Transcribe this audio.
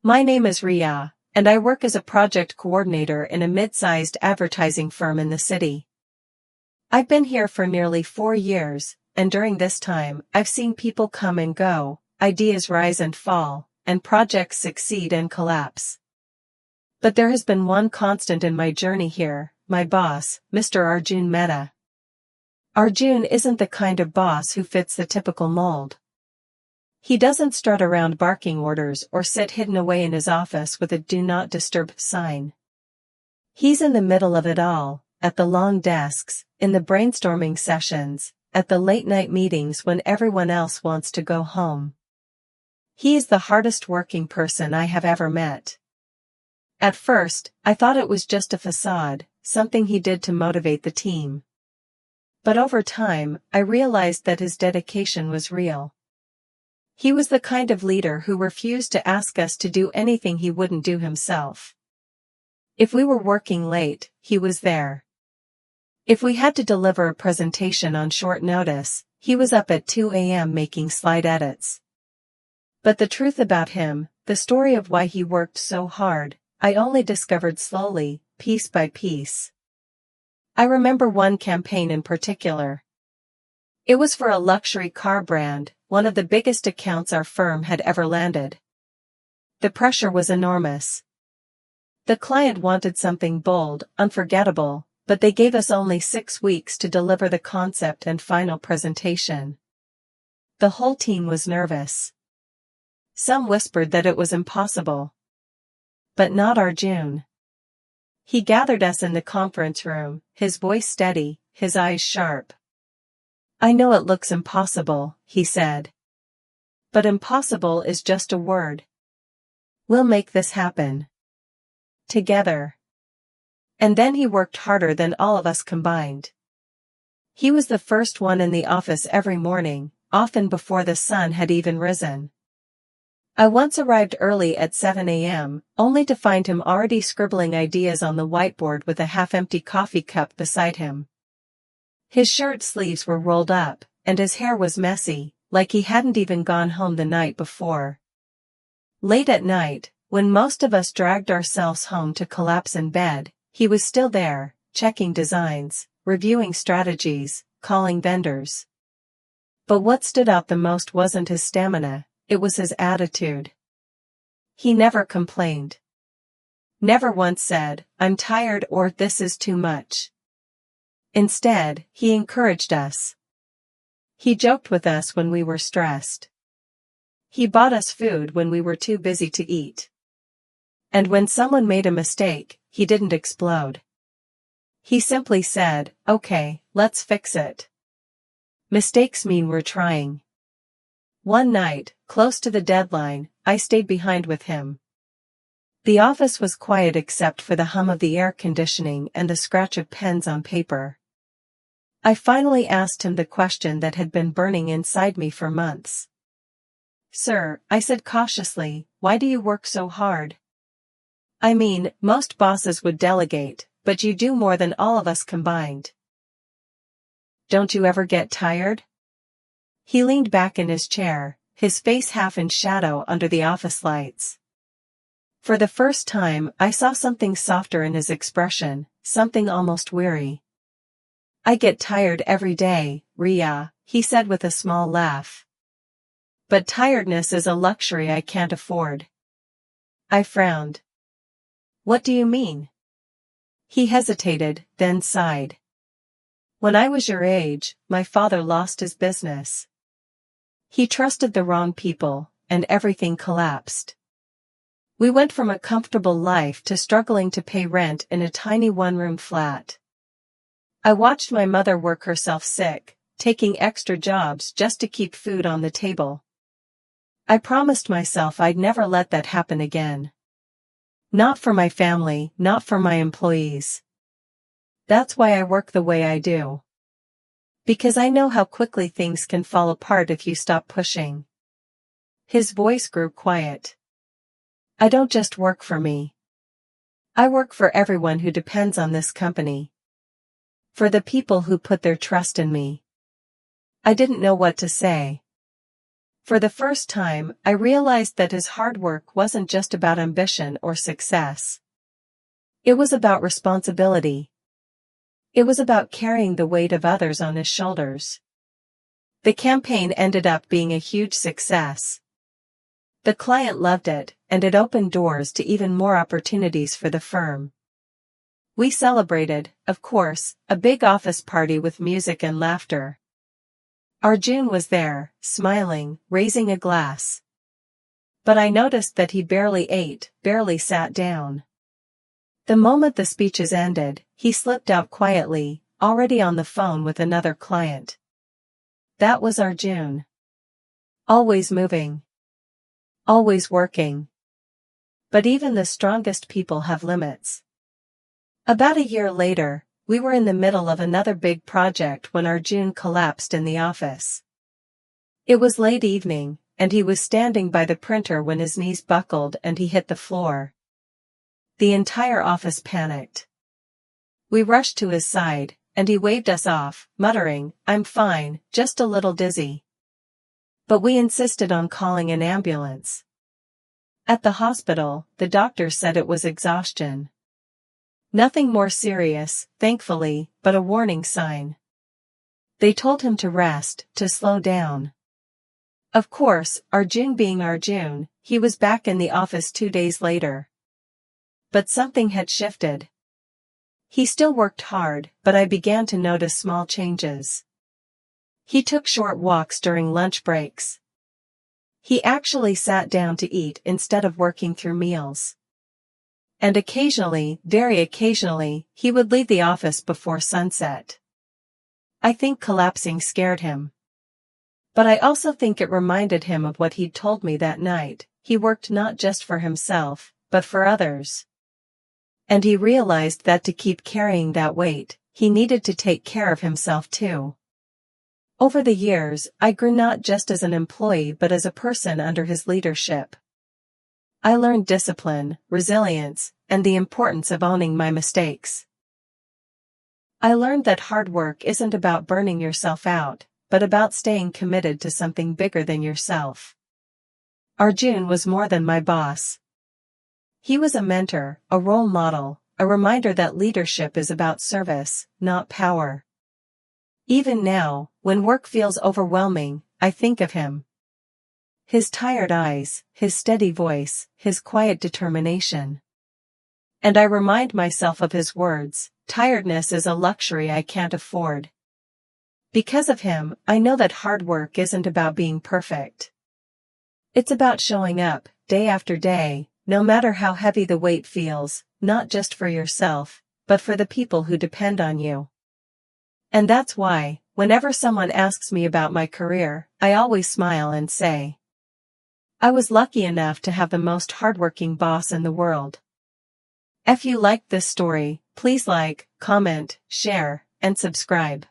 My name is Ria, and I work as a project coordinator in a mid-sized advertising firm in the city. I've been here for nearly 4 years, and during this time, I've seen people come and go, ideas rise and fall, and projects succeed and collapse. But there has been one constant in my journey here, my boss, Mr. Arjun Mehta. Arjun isn't the kind of boss who fits the typical mold. He doesn't strut around barking orders or sit hidden away in his office with a "Do Not Disturb" sign. He's in the middle of it all, at the long desks, in the brainstorming sessions, at the late-night meetings when everyone else wants to go home. He is the hardest working person I have ever met. At first, I thought it was just a facade, something he did to motivate the team. But over time, I realized that his dedication was real. He was the kind of leader who refused to ask us to do anything he wouldn't do himself. If we were working late, he was there. If we had to deliver a presentation on short notice, he was up at 2 a.m. making slide edits. But the truth about him, the story of why he worked so hard, I only discovered slowly, piece by piece. I remember one campaign in particular. It was for a luxury car brand, one of the biggest accounts our firm had ever landed. The pressure was enormous. The client wanted something bold, unforgettable, but they gave us only 6 weeks to deliver the concept and final presentation. The whole team was nervous. Some whispered that it was impossible. But not Arjun. He gathered us in the conference room, his voice steady, his eyes sharp. "I know it looks impossible," he said. "But impossible is just a word. We'll make this happen. Together." And then he worked harder than all of us combined. He was the first one in the office every morning, often before the sun had even risen. I once arrived early at 7 a.m., only to find him already scribbling ideas on the whiteboard with a half-empty coffee cup beside him. His shirt sleeves were rolled up, and his hair was messy, like he hadn't even gone home the night before. Late at night, when most of us dragged ourselves home to collapse in bed, he was still there, checking designs, reviewing strategies, calling vendors. But what stood out the most wasn't his stamina, it was his attitude. He never complained. Never once said, "I'm tired" or "This is too much." Instead, he encouraged us. He joked with us when we were stressed. He bought us food when we were too busy to eat. And when someone made a mistake, he didn't explode. He simply said, "Okay, let's fix it. Mistakes mean we're trying." One night, close to the deadline, I stayed behind with him. The office was quiet except for the hum of the air conditioning and the scratch of pens on paper. I finally asked him the question that had been burning inside me for months. "Sir," I said cautiously, "why do you work so hard? I mean, most bosses would delegate, but you do more than all of us combined. Don't you ever get tired?" He leaned back in his chair, his face half in shadow under the office lights. For the first time, I saw something softer in his expression, something almost weary. "I get tired every day, Ria," he said with a small laugh. "But tiredness is a luxury I can't afford." I frowned. "What do you mean?" He hesitated, then sighed. "When I was your age, my father lost his business. He trusted the wrong people, and everything collapsed. We went from a comfortable life to struggling to pay rent in a tiny one-room flat. I watched my mother work herself sick, taking extra jobs just to keep food on the table. I promised myself I'd never let that happen again. Not for my family, not for my employees. That's why I work the way I do. Because I know how quickly things can fall apart if you stop pushing." His voice grew quiet. "I don't just work for me. I work for everyone who depends on this company. For the people who put their trust in me." I didn't know what to say. For the first time, I realized that his hard work wasn't just about ambition or success. It was about responsibility. It was about carrying the weight of others on his shoulders. The campaign ended up being a huge success. The client loved it, and it opened doors to even more opportunities for the firm. We celebrated, of course, a big office party with music and laughter. Arjun was there, smiling, raising a glass. But I noticed that he barely ate, barely sat down. The moment the speeches ended, he slipped out quietly, already on the phone with another client. That was Arjun. Always moving. Always working. But even the strongest people have limits. About a year later, we were in the middle of another big project when Arjun collapsed in the office. It was late evening, and he was standing by the printer when his knees buckled and he hit the floor. The entire office panicked. We rushed to his side, and he waved us off, muttering, "I'm fine, just a little dizzy." But we insisted on calling an ambulance. At the hospital, the doctor said it was exhaustion. Nothing more serious, thankfully, but a warning sign. They told him to rest, to slow down. Of course, Arjun being Arjun, he was back in the office 2 days later. But something had shifted. He still worked hard, but I began to notice small changes. He took short walks during lunch breaks. He actually sat down to eat instead of working through meals. And occasionally, very occasionally, he would leave the office before sunset. I think collapsing scared him. But I also think it reminded him of what he'd told me that night. He worked not just for himself, but for others. And he realized that to keep carrying that weight, he needed to take care of himself too. Over the years, I grew not just as an employee but as a person under his leadership. I learned discipline, resilience, and the importance of owning my mistakes. I learned that hard work isn't about burning yourself out, but about staying committed to something bigger than yourself. Arjun was more than my boss. He was a mentor, a role model, a reminder that leadership is about service, not power. Even now, when work feels overwhelming, I think of him. His tired eyes, his steady voice, his quiet determination. And I remind myself of his words, "Tiredness is a luxury I can't afford." Because of him, I know that hard work isn't about being perfect. It's about showing up, day after day, no matter how heavy the weight feels, not just for yourself, but for the people who depend on you. And that's why, whenever someone asks me about my career, I always smile and say, I was lucky enough to have the most hardworking boss in the world. If you liked this story, please like, comment, share, and subscribe.